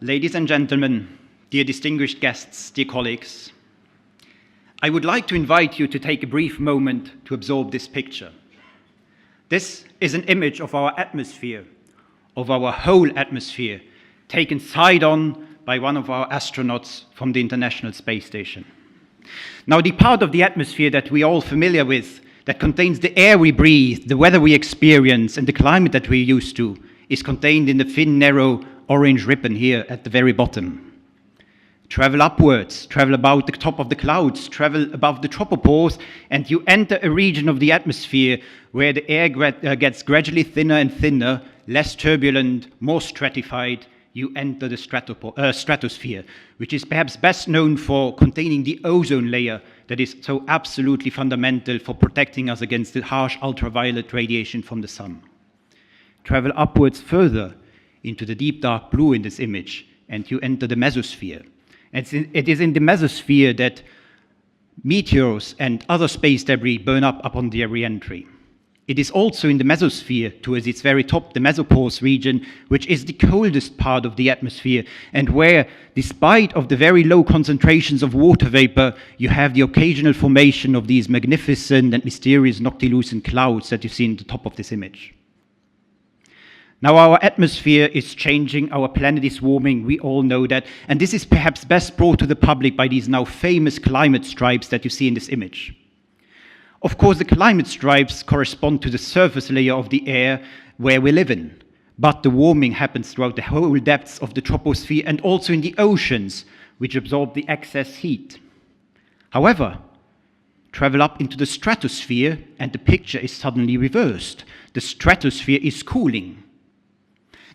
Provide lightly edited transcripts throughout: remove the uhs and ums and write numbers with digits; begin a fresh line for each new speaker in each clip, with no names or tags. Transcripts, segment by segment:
Ladies and gentlemen, dear distinguished guests, dear colleagues, I would like to invite you to take a brief moment to absorb this picture. This is an image of our atmosphere, of our whole atmosphere, taken side-on by one of our astronauts from the International Space Station. Now, the part of the atmosphere that we're all familiar with, that contains the air we breathe, the weather we experience, and the climate that we're used to, is contained in the thin, narrow orange ribbon here at the very bottom. Travel upwards, travel about the top of the clouds, travel above the tropopause, and you enter a region of the atmosphere where the air gets gradually thinner and thinner, less turbulent, more stratified. You enter the stratosphere, which is perhaps best known for containing the ozone layer that is so absolutely fundamental for protecting us against the harsh ultraviolet radiation from the sun. Travel upwards further into the deep dark blue in this image, and you enter the mesosphere. It is in the mesosphere that meteors and other space debris burn up upon their re-entry. It is also in the mesosphere, towards its very top, the mesopause region, which is the coldest part of the atmosphere, and where, despite of the very low concentrations of water vapor, you have the occasional formation of these magnificent and mysterious noctilucent clouds that you see in the top of this image. Now, our atmosphere is changing, our planet is warming, we all know that, and this is perhaps best brought to the public by these now famous climate stripes that you see in this image. Of course, the climate stripes correspond to the surface layer of the air where we live in, but the warming happens throughout the whole depths of the troposphere and also in the oceans, which absorb the excess heat. However, travel up into the stratosphere and the picture is suddenly reversed. The stratosphere is cooling.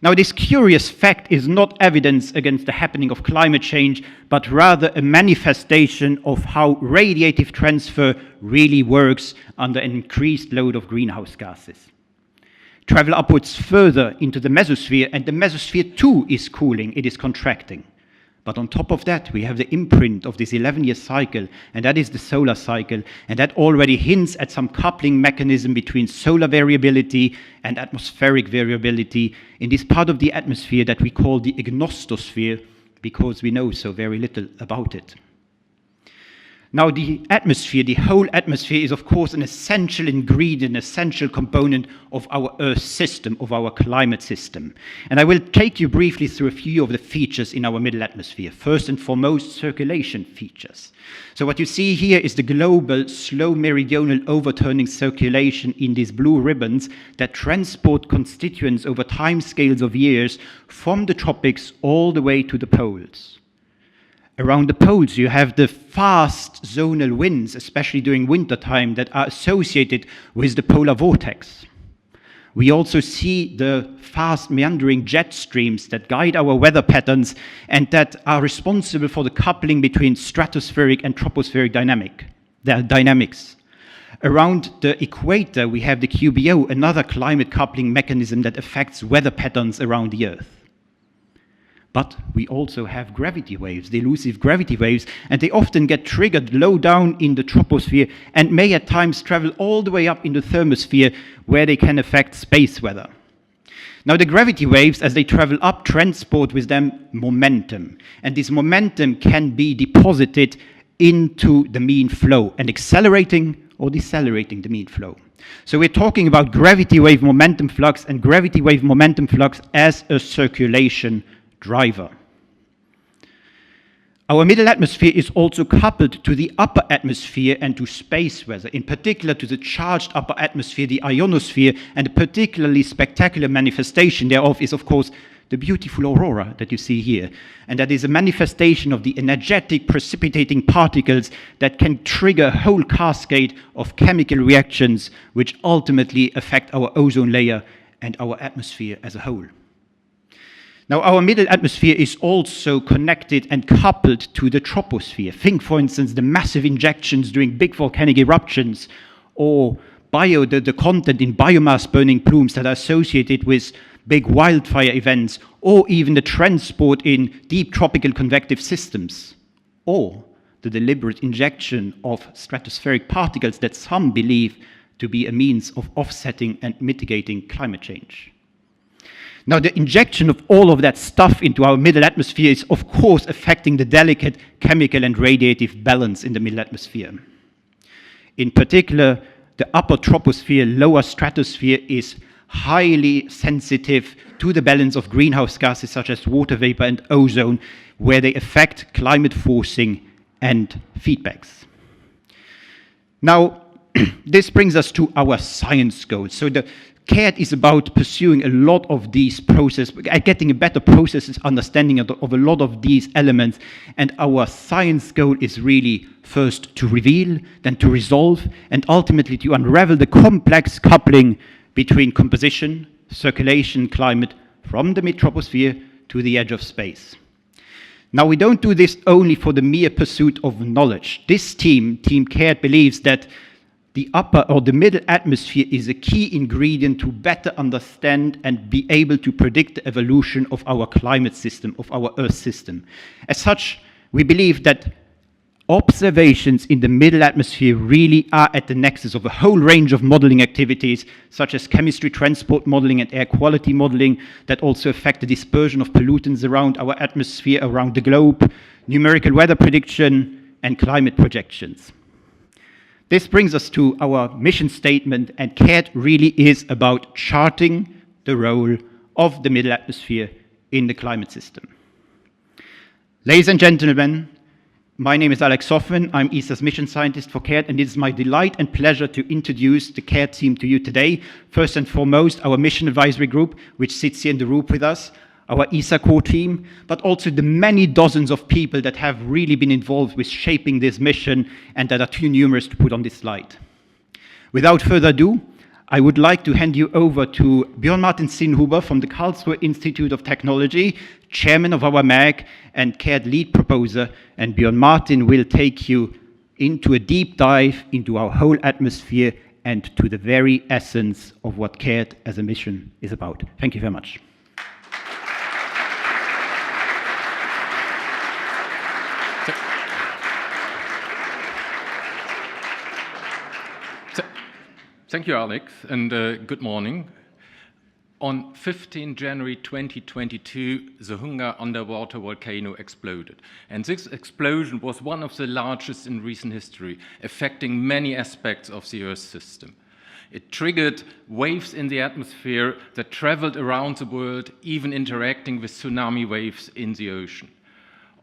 Now, this curious fact is not evidence against the happening of climate change, but rather a manifestation of how radiative transfer really works under an increased load of greenhouse gases. Travel upwards further into the mesosphere, and the mesosphere too is cooling, it is contracting. But on top of that, we have the imprint of this 11-year cycle, and that is the solar cycle, and that already hints at some coupling mechanism between solar variability and atmospheric variability in this part of the atmosphere that we call the agnostosphere, because we know so very little about it. Now, the atmosphere, the whole atmosphere, is of course an essential ingredient, an essential component of our Earth system, of our climate system. And I will take you briefly through a few of the features in our middle atmosphere. First and foremost, circulation features. So what you see here is the global slow meridional overturning circulation in these blue ribbons that transport constituents over timescales of years from the tropics all the way to the poles. Around the poles, you have the fast zonal winds, especially during wintertime, that are associated with the polar vortex. We also see the fast meandering jet streams that guide our weather patterns and that are responsible for the coupling between stratospheric and tropospheric dynamics. Around the equator, we have the QBO, another climate coupling mechanism that affects weather patterns around the Earth. But we also have gravity waves, the elusive gravity waves, and they often get triggered low down in the troposphere and may at times travel all the way up in the thermosphere where they can affect space weather. Now, the gravity waves, as they travel up, transport with them momentum, and this momentum can be deposited into the mean flow and accelerating or decelerating the mean flow. So we're talking about gravity wave momentum flux and gravity wave momentum flux as a circulation driver. Our middle atmosphere is also coupled to the upper atmosphere and to space weather, in particular to the charged upper atmosphere, the ionosphere, and a particularly spectacular manifestation thereof is, of course, the beautiful aurora that you see here. And that is a manifestation of the energetic precipitating particles that can trigger a whole cascade of chemical reactions which ultimately affect our ozone layer and our atmosphere as a whole. Now, our middle atmosphere is also connected and coupled to the troposphere. Think, for instance, the massive injections during big volcanic eruptions, or the content in biomass burning plumes that are associated with big wildfire events, or even the transport in deep tropical convective systems, or the deliberate injection of stratospheric particles that some believe to be a means of offsetting and mitigating climate change. Now, the injection of all of that stuff into our middle atmosphere is, of course, affecting the delicate chemical and radiative balance in the middle atmosphere. In particular, the upper troposphere, lower stratosphere is highly sensitive to the balance of greenhouse gases such as water vapor and ozone, where they affect climate forcing and feedbacks. Now, this brings us to our science goals. So the CAIRT is about pursuing a lot of these processes, getting a better processes understanding of a lot of these elements, and our science goal is really first to reveal, then to resolve, and ultimately to unravel the complex coupling between composition, circulation, climate from the mid-troposphere to the edge of space. Now, we don't do this only for the mere pursuit of knowledge. This Team CAIRT, believes that the upper or the middle atmosphere is a key ingredient to better understand and be able to predict the evolution of our climate system, of our Earth system. As such, we believe that observations in the middle atmosphere really are at the nexus of a whole range of modeling activities, such as chemistry transport modeling and air quality modeling, that also affect the dispersion of pollutants around our atmosphere, around the globe, numerical weather prediction, and climate projections. This brings us to our mission statement, and CAIRT really is about charting the role of the middle atmosphere in the climate system. Ladies and gentlemen, my name is Alex Hoffman. I'm ESA's mission scientist for CAIRT, and it is my delight and pleasure to introduce the CAIRT team to you today. First and foremost, our mission advisory group, which sits here in the room with us, our ESA core team, but also the many dozens of people that have really been involved with shaping this mission and that are too numerous to put on this slide. Without further ado, I would like to hand you over to Björn Martin Sinnhuber from the Karlsruhe Institute of Technology, chairman of our MAG and CAIRT lead proposer, and Björn Martin will take you into a deep dive into our whole atmosphere and to the very essence of what CAIRT as a mission is about. Thank you very much.
Thank you, Alex, and good morning. On 15 January 2022, the Hunga underwater volcano exploded. And this explosion was one of the largest in recent history, affecting many aspects of the Earth system. It triggered waves in the atmosphere that traveled around the world, even interacting with tsunami waves in the ocean.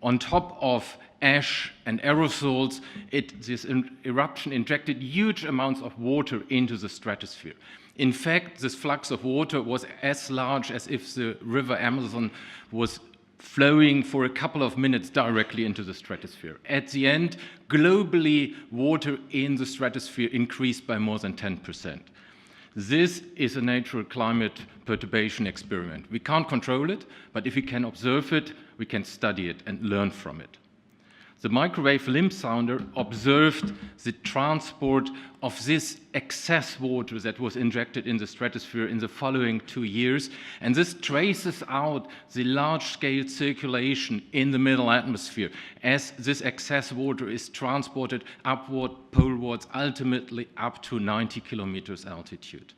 On top of ash and aerosols, this eruption injected huge amounts of water into the stratosphere. In fact, this flux of water was as large as if the river Amazon was flowing for a couple of minutes directly into the stratosphere. At the end, globally, water in the stratosphere increased by more than 10%. This is a natural climate perturbation experiment. We can't control it, but if we can observe it, we can study it and learn from it. The microwave limb sounder observed the transport of this excess water that was injected in the stratosphere in the following 2 years, and this traces out the large-scale circulation in the middle atmosphere as this excess water is transported upward, polewards, ultimately up to 90 kilometers altitude.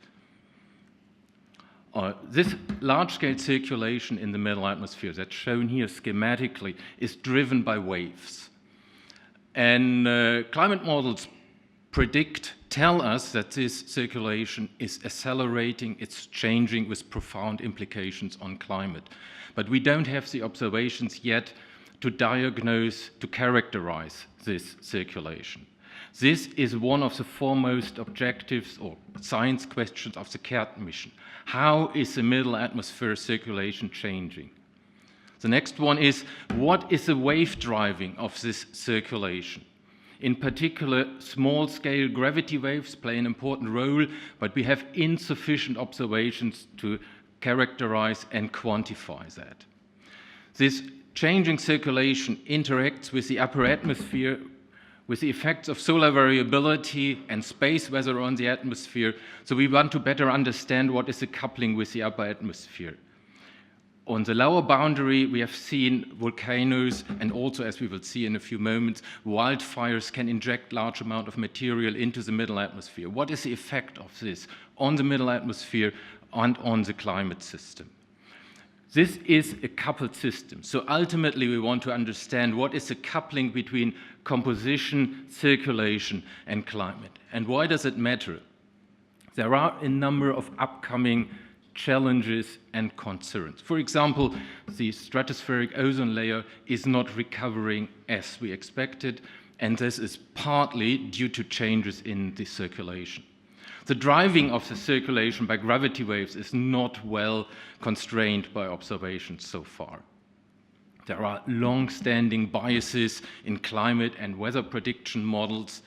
This large-scale circulation in the middle atmosphere that's shown here schematically is driven by waves. And climate models tell us that this circulation is accelerating, it's changing with profound implications on climate. But we don't have the observations yet to diagnose, to characterize this circulation. This is one of the foremost objectives or science questions of the CAIRT mission. How is the middle atmosphere circulation changing? The next one is, what is the wave driving of this circulation? In particular, small-scale gravity waves play an important role, but we have insufficient observations to characterize and quantify that. This changing circulation interacts with the upper atmosphere, with the effects of solar variability and space weather on the atmosphere, so we want to better understand what is the coupling with the upper atmosphere. On the lower boundary, we have seen volcanoes, and also, as we will see in a few moments, wildfires can inject large amount of material into the middle atmosphere. What is the effect of this on the middle atmosphere and on the climate system? This is a coupled system. So ultimately, we want to understand what is the coupling between composition, circulation, and climate. And why does it matter? There are a number of upcoming challenges and concerns. For example, the stratospheric ozone layer is not recovering as we expected, and this is partly due to changes in the circulation. The driving of the circulation by gravity waves is not well constrained by observations so far. There are long-standing biases in climate and weather prediction models,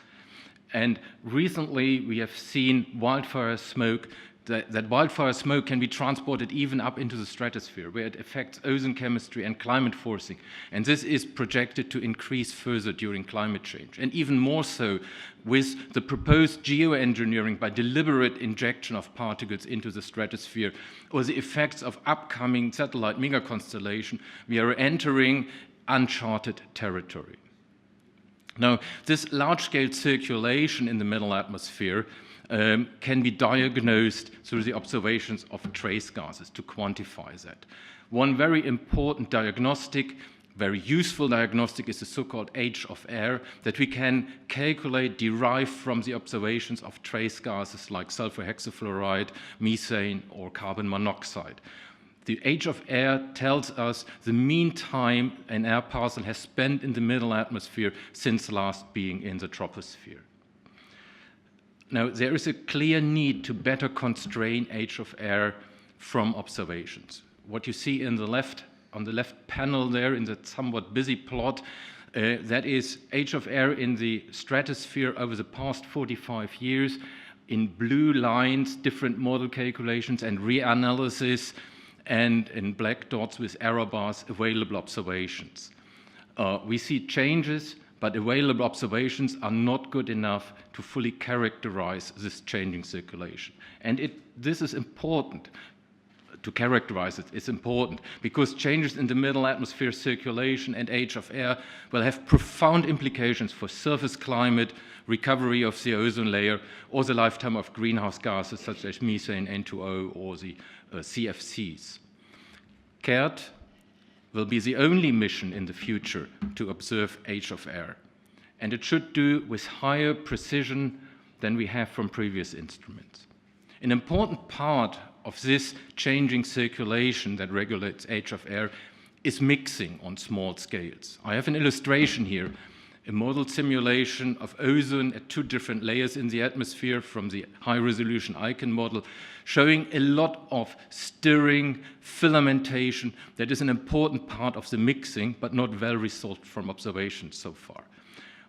and recently we have seen wildfire smoke that wildfire smoke can be transported even up into the stratosphere, where it affects ozone chemistry and climate forcing. And this is projected to increase further during climate change. And even more so with the proposed geoengineering by deliberate injection of particles into the stratosphere, or the effects of upcoming satellite megaconstellation, we are entering uncharted territory. Now, this large-scale circulation in the middle atmosphere can be diagnosed through the observations of trace gases to quantify that. One very important diagnostic, very useful diagnostic, is the so-called age of air that we can calculate, derive from the observations of trace gases like sulfur hexafluoride, methane, or carbon monoxide. The age of air tells us the mean time an air parcel has spent in the middle atmosphere since last being in the troposphere. Now, there is a clear need to better constrain age of air from observations. What you see on the left panel there in that somewhat busy plot, that is age of air in the stratosphere over the past 45 years. In blue lines, different model calculations and reanalysis, and in black dots with error bars, available observations. We see changes, but available observations are not good enough to fully characterize this changing circulation. And this is important. To characterize it is important because changes in the middle atmosphere circulation and age of air will have profound implications for surface climate, recovery of the ozone layer, or the lifetime of greenhouse gases such as methane, N2O, or the CFCs. CAIRT will be the only mission in the future to observe age of air, and it should do with higher precision than we have from previous instruments. An important part of this changing circulation that regulates age of air is mixing on small scales. I have an illustration here, a model simulation of ozone at two different layers in the atmosphere from the high-resolution ICON model, showing a lot of stirring, filamentation that is an important part of the mixing, but not well resolved from observations so far.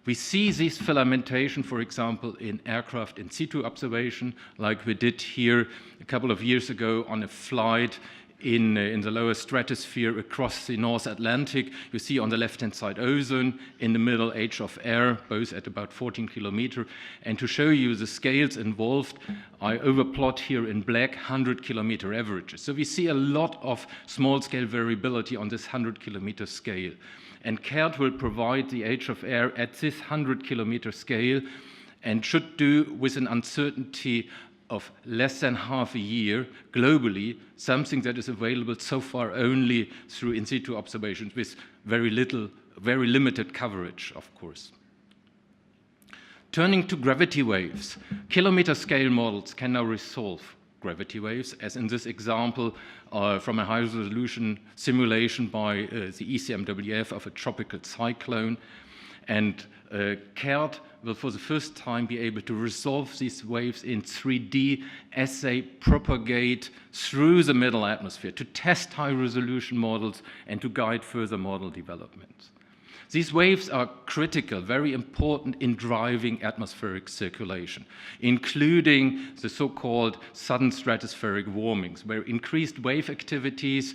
We see this filamentation, for example, in aircraft in situ observation, like we did here a couple of years ago on a flight in the lower stratosphere across the North Atlantic. You see on the left-hand side ozone, in the middle age of air, both at about 14 kilometers. And to show you the scales involved, I overplot here in black 100-kilometer averages. So we see a lot of small-scale variability on this 100-kilometer scale. And CAIRT will provide the age of air at this 100-kilometer scale and should do with an uncertainty of less than half a year globally, something that is available so far only through in situ observations with very limited coverage, of course. Turning to gravity waves, kilometer scale models can now resolve gravity waves, as in this example from a high-resolution simulation by the ECMWF of a tropical cyclone. And CAIRT will for the first time be able to resolve these waves in 3D as they propagate through the middle atmosphere to test high-resolution models and to guide further model developments. These waves are critical, very important in driving atmospheric circulation, including the so-called sudden stratospheric warmings, where increased wave activities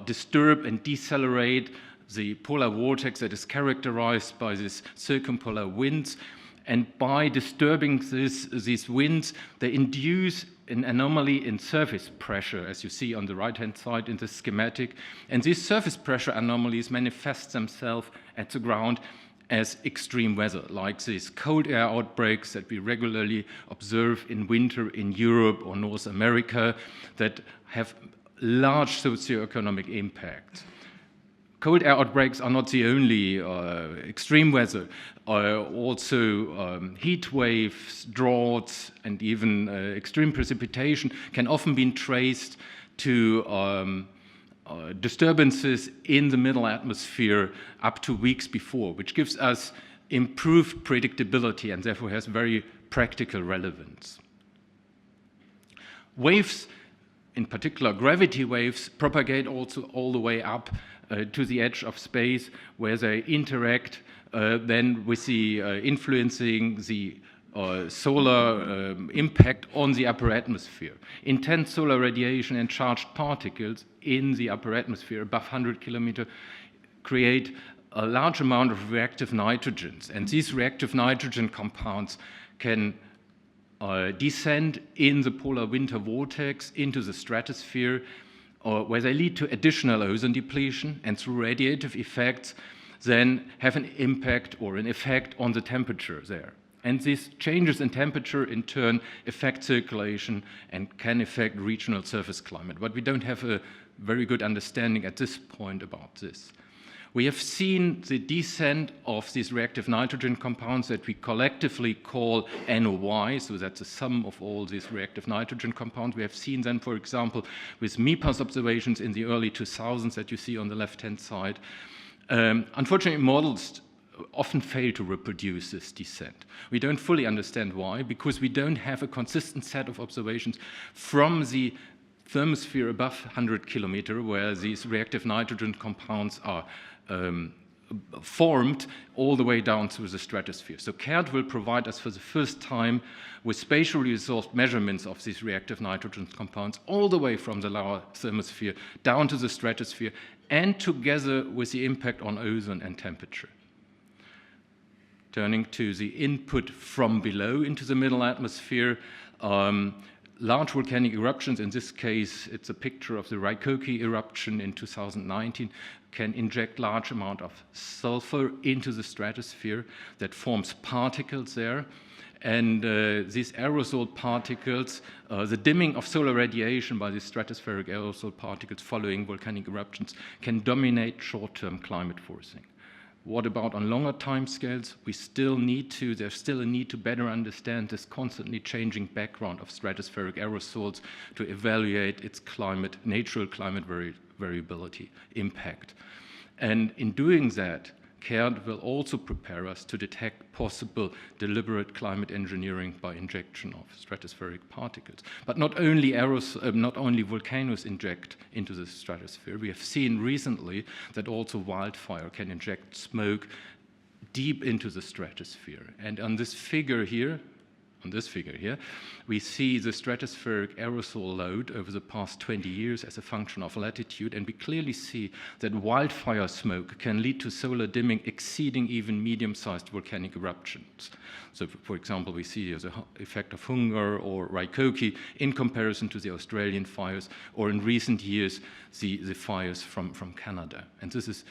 disturb and decelerate the polar vortex that is characterized by these circumpolar winds. And by disturbing these winds, they induce an anomaly in surface pressure, as you see on the right-hand side in the schematic. And these surface pressure anomalies manifest themselves at the ground as extreme weather, like these cold air outbreaks that we regularly observe in winter in Europe or North America that have large socioeconomic impacts. Cold air outbreaks are not the only extreme weather. Also heat waves, droughts, and even extreme precipitation can often be traced to disturbances in the middle atmosphere up to weeks before, which gives us improved predictability and therefore has very practical relevance. Waves, in particular gravity waves, propagate also all the way up to the edge of space, where they interact then with the influencing the solar impact on the upper atmosphere. Intense solar radiation and charged particles in the upper atmosphere above 100 kilometers create a large amount of reactive nitrogens, and these reactive nitrogen compounds can descend in the polar winter vortex into the stratosphere, where they lead to additional ozone depletion, and through radiative effects then have an impact or an effect on the temperature there. And these changes in temperature in turn affect circulation and can affect regional surface climate. But we don't have a very good understanding at this point about this. We have seen the descent of these reactive nitrogen compounds that we collectively call NOI, so that's the sum of all these reactive nitrogen compounds. We have seen them, for example, with MIPAS observations in the early 2000s that you see on the left-hand side. Unfortunately, models often fail to reproduce this descent. We don't fully understand why, because we don't have a consistent set of observations from the thermosphere above 100 kilometers, where these reactive nitrogen compounds are formed all the way down through the stratosphere. So CAIRT will provide us for the first time with spatially resolved measurements of these reactive nitrogen compounds all the way from the lower thermosphere down to the stratosphere, and together with the impact on ozone and temperature. Turning to the input from below into the middle atmosphere, large volcanic eruptions, in this case it's a picture of the Raikoki eruption in 2019, can inject large amount of sulfur into the stratosphere that forms particles there. And these aerosol particles, the dimming of solar radiation by these stratospheric aerosol particles following volcanic eruptions can dominate short-term climate forcing. What about on longer timescales? There's still a need to better understand this constantly changing background of stratospheric aerosols to evaluate its natural climate variability impact. And in doing that, CAIRT will also prepare us to detect possible deliberate climate engineering by injection of stratospheric particles. But not only volcanoes inject into the stratosphere. We have seen recently that also wildfire can inject smoke deep into the stratosphere. And on this figure here, we see the stratospheric aerosol load over the past 20 years as a function of latitude, and we clearly see that wildfire smoke can lead to solar dimming exceeding even medium-sized volcanic eruptions. So, for example, we see the effect of Hungar or Raikoki in comparison to the Australian fires, or in recent years, the fires from Canada. And this is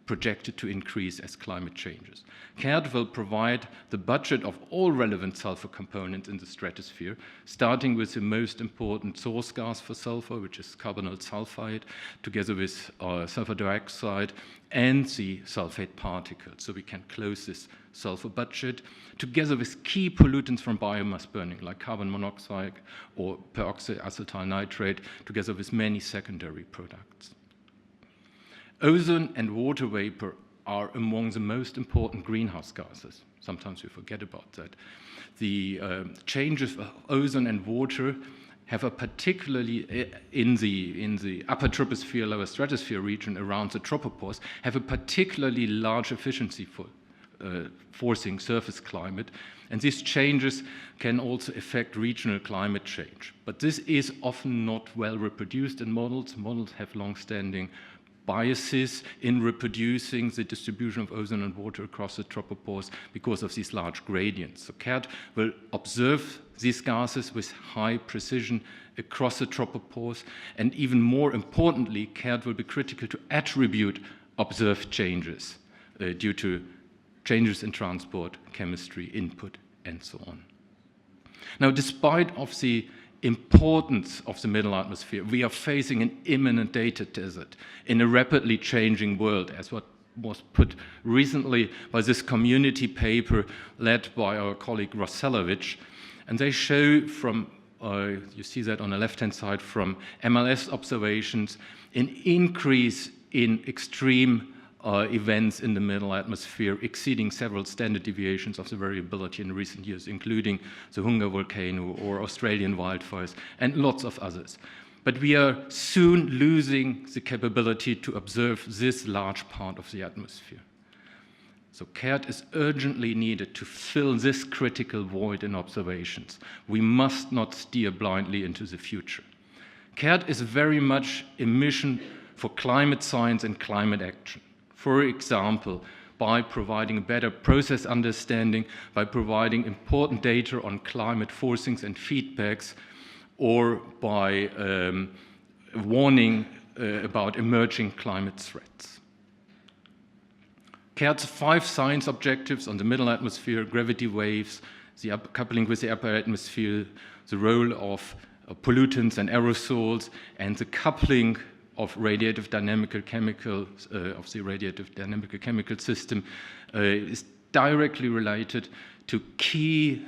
projected to increase as climate changes. CAIRT will provide the budget of all relevant sulfur components in the stratosphere, starting with the most important source gas for sulfur, which is carbonyl sulfide, together with sulfur dioxide and the sulfate particles. So we can close this sulfur budget, together with key pollutants from biomass burning, like carbon monoxide or peroxyacetyl nitrate, together with many secondary products. Ozone and water vapor are among the most important greenhouse gases. Sometimes we forget about that. The changes of ozone and water have a particularly, in the upper troposphere, lower stratosphere region around the tropopause, have a particularly large efficiency for forcing surface climate. And these changes can also affect regional climate change. But this is often not well reproduced in models. Models have long-standing biases in reproducing the distribution of ozone and water across the tropopause because of these large gradients. So CAIRT will observe these gases with high precision across the tropopause, and even more importantly, CAIRT will be critical to attribute observed changes due to changes in transport, chemistry, input, and so on. Now, despite of the importance of the middle atmosphere. We are facing an imminent data desert in a rapidly changing world, as what was put recently by this community paper led by our colleague Rosselovich. And they show from, you see that on the left-hand side, from MLS observations, an increase in extreme events in the middle atmosphere exceeding several standard deviations of the variability in recent years, including the Hunga volcano or Australian wildfires and lots of others. But we are soon losing the capability to observe this large part of the atmosphere. So CAIRT is urgently needed to fill this critical void in observations. We must not steer blindly into the future. CAIRT is very much a mission for climate science and climate action. For example, by providing a better process understanding, by providing important data on climate forcings and feedbacks, or by warning about emerging climate threats. CAIRT's 5 science objectives on the middle atmosphere, gravity waves, the coupling with the upper atmosphere, the role of pollutants and aerosols, and the coupling of radiative dynamical chemicals, of the radiative dynamical chemical system is directly related to key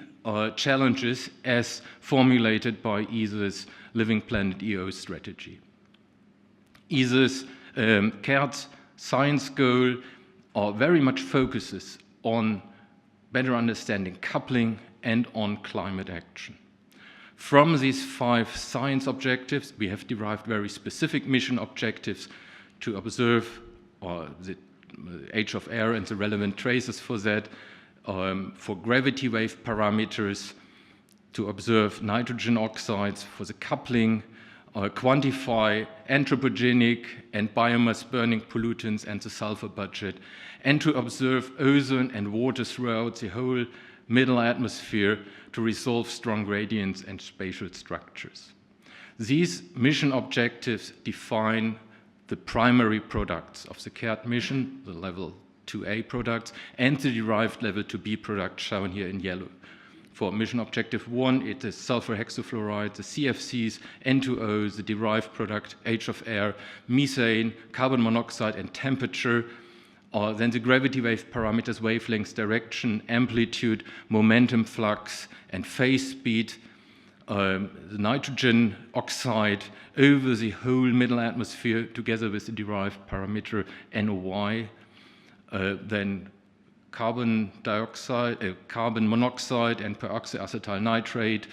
challenges as formulated by ESA's Living Planet EO strategy. ESA's CAIRT's science goal very much focuses on better understanding coupling and on climate action. From these 5 science objectives, we have derived very specific mission objectives to observe the age of air and the relevant traces for that, for gravity wave parameters, to observe nitrogen oxides for the coupling, quantify anthropogenic and biomass burning pollutants and the sulfur budget, and to observe ozone and water throughout the whole middle atmosphere to resolve strong gradients and spatial structures. These mission objectives define the primary products of the CAIRT mission, the level 2A products, and the derived level 2B products shown here in yellow. For mission objective 1, it is sulfur hexafluoride, the CFCs, N2O, the derived product, age of air, methane, carbon monoxide, and temperature. Then the gravity wave parameters, wavelengths, direction, amplitude, momentum flux, and phase speed. The nitrogen oxide over the whole middle atmosphere together with the derived parameter NOI. Then carbon dioxide, carbon monoxide and peroxyacetyl nitrate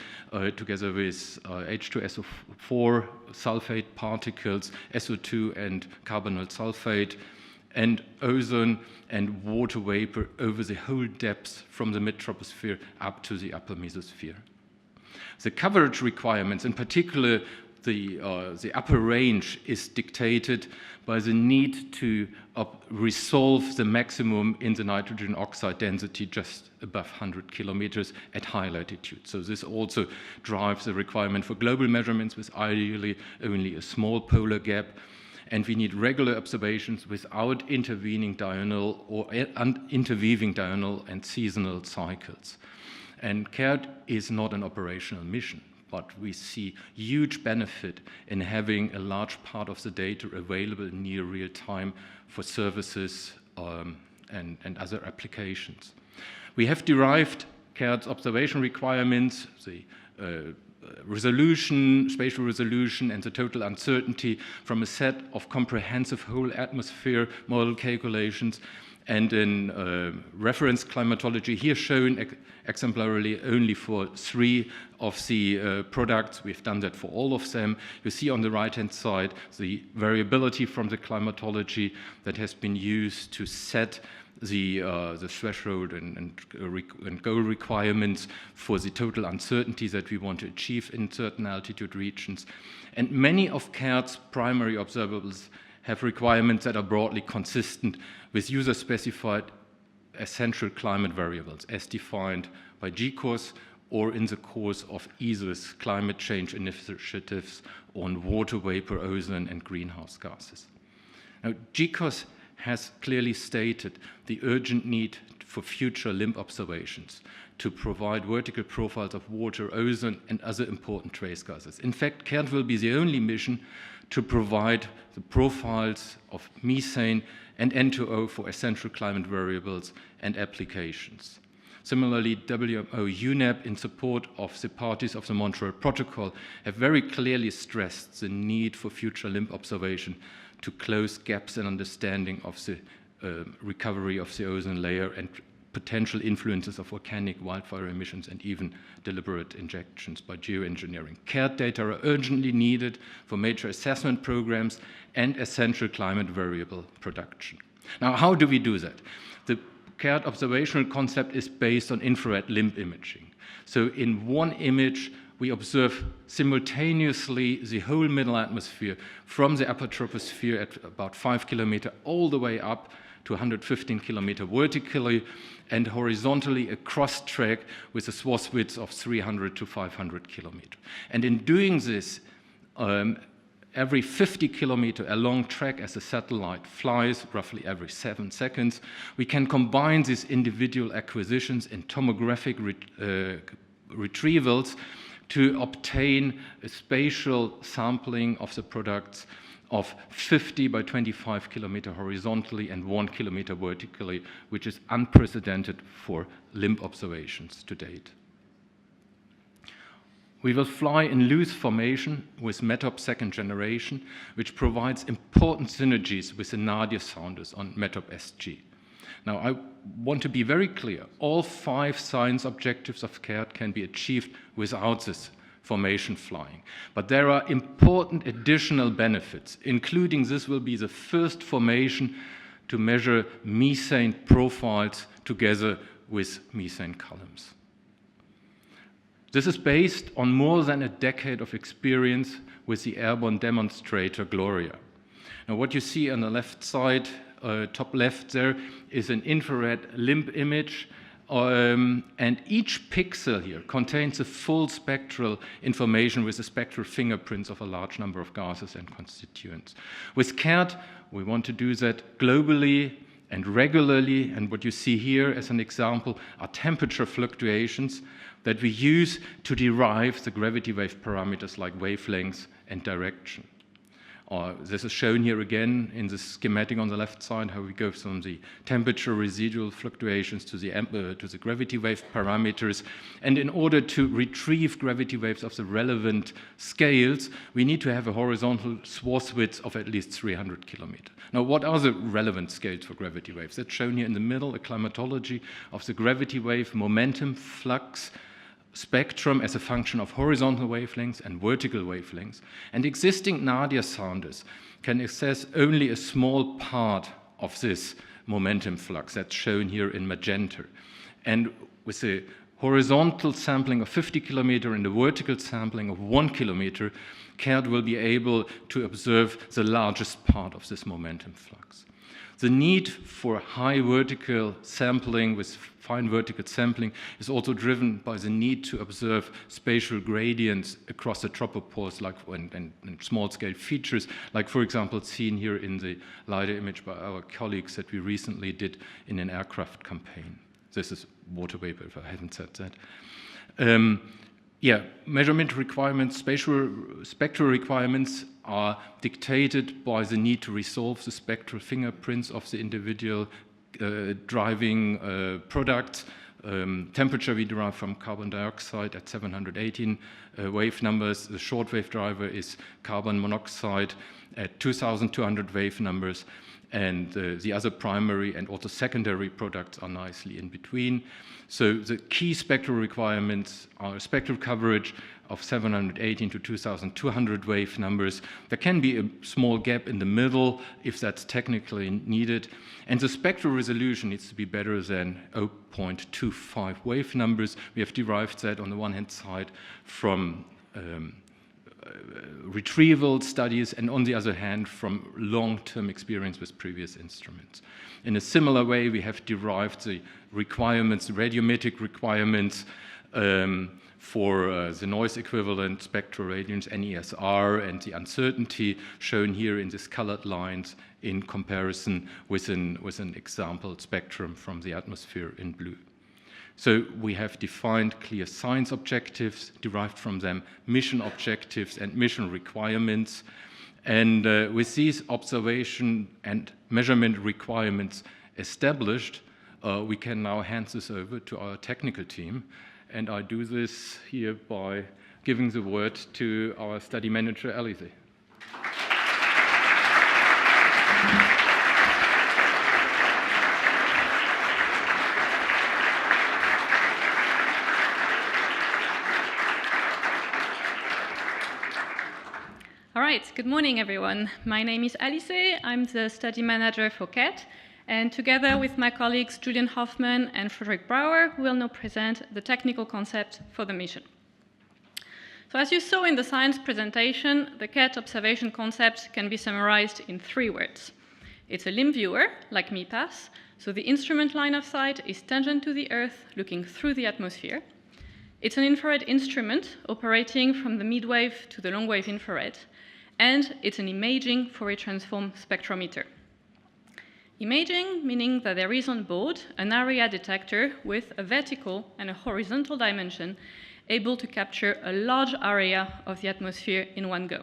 together with H2SO4 sulfate particles, SO2 and carbonyl sulfate, and ozone and water vapor over the whole depth from the mid-troposphere up to the upper mesosphere. The coverage requirements, in particular the upper range, is dictated by the need to resolve the maximum in the nitrogen oxide density just above 100 kilometers at high latitude. So this also drives the requirement for global measurements with ideally only a small polar gap. And we need regular observations without intervening diurnal or interweaving diurnal and seasonal cycles. And CAIRT is not an operational mission, but we see huge benefit in having a large part of the data available in near real time for services and other applications. We have derived CAIRT's observation requirements, the resolution, spatial resolution, and the total uncertainty from a set of comprehensive whole atmosphere model calculations, and in reference climatology, here shown exemplarily only for 3 of the products. We've done that for all of them. You see on the right-hand side the variability from the climatology that has been used to set the threshold and goal requirements for the total uncertainty that we want to achieve in certain altitude regions. And many of CAIRT's primary observables have requirements that are broadly consistent with user-specified essential climate variables as defined by GCOS or in the course of ESA's climate change initiatives on water vapor, ozone, and greenhouse gases. Now, GCOS has clearly stated the urgent need for future limb observations to provide vertical profiles of water, ozone, and other important trace gases. In fact, CAIRT will be the only mission to provide the profiles of methane and N2O for essential climate variables and applications. Similarly, WMO UNEP, in support of the parties of the Montreal Protocol, have very clearly stressed the need for future limb observation to close gaps in understanding of the recovery of the ozone layer and potential influences of volcanic wildfire emissions and even deliberate injections by geoengineering. CAIRT data are urgently needed for major assessment programs and essential climate variable production. Now, how do we do that? The CAIRT observational concept is based on infrared limb imaging. So in one image, we observe simultaneously the whole middle atmosphere from the upper troposphere at about 5 kilometers all the way up to 115 kilometers vertically and horizontally across track with a swath width of 300 to 500 kilometers. And in doing this, every 50 kilometers along track as the satellite flies, roughly every 7 seconds, we can combine these individual acquisitions in tomographic retrievals to obtain a spatial sampling of the products of 50 by 25 kilometers horizontally and 1 kilometer vertically, which is unprecedented for limb observations to date. We will fly in loose formation with METOP second generation, which provides important synergies with the Nadia sounders on METOP SG. Now, I want to be very clear. All 5 science objectives of CAIRT can be achieved without this formation flying. But there are important additional benefits, including this will be the first formation to measure methane profiles together with methane columns. This is based on more than a decade of experience with the airborne demonstrator Gloria. Now, what you see on the left side, top left there, is an infrared limb image. And each pixel here contains the full spectral information with the spectral fingerprints of a large number of gases and constituents. With CAIRT, we want to do that globally and regularly, and what you see here as an example are temperature fluctuations that we use to derive the gravity wave parameters like wavelengths and direction. This is shown here again in the schematic on the left side, how we go from the temperature residual fluctuations to the gravity wave parameters. And in order to retrieve gravity waves of the relevant scales, we need to have a horizontal swath width of at least 300 kilometers. Now, what are the relevant scales for gravity waves? That's shown here in the middle, a climatology of the gravity wave momentum flux spectrum as a function of horizontal wavelengths and vertical wavelengths. And existing Nadia sounders can access only a small part of this momentum flux that's shown here in magenta. And with a horizontal sampling of 50 kilometers and a vertical sampling of 1 kilometer, CAIRT will be able to observe the largest part of this momentum flux. The need for high vertical sampling with fine vertical sampling is also driven by the need to observe spatial gradients across the tropopause and small-scale features, like, for example, seen here in the LiDAR image by our colleagues that we recently did in an aircraft campaign. This is water vapor, if I haven't said that. Measurement requirements, spectral requirements are dictated by the need to resolve the spectral fingerprints of the individual driving products. Temperature we derive from carbon dioxide at 718 wave numbers. The short wave driver is carbon monoxide at 2,200 wave numbers. And the other primary and also secondary products are nicely in between. So the key spectral requirements are spectral coverage of 718 to 2,200 wave numbers. There can be a small gap in the middle if that's technically needed. And the spectral resolution needs to be better than 0.25 wave numbers. We have derived that on the one hand side from retrieval studies and on the other hand from long-term experience with previous instruments. In a similar way, we have derived the requirements, the radiometric requirements for the noise equivalent spectroradiance NESR and the uncertainty shown here in these colored lines in comparison with an example spectrum from the atmosphere in blue. So we have defined clear science objectives, derived from them mission objectives and mission requirements. And with these observation and measurement requirements established, we can now hand this over to our technical team. And I do this here by giving the word to our study manager, Alice.
All right, good morning, everyone. My name is Alice. I'm the study manager for CAIRT, and together with my colleagues Julian Hoffman and Frederick Brouwer, we'll now present the technical concept for the mission. So as you saw in the science presentation, the CAIRT observation concept can be summarized in 3 words. It's a limb viewer, like MIPAS, so the instrument line of sight is tangent to the Earth, looking through the atmosphere. It's an infrared instrument operating from the midwave to the long-wave infrared, and it's an imaging Fourier transform spectrometer. Imaging, meaning that there is on board an area detector with a vertical and a horizontal dimension able to capture a large area of the atmosphere in one go.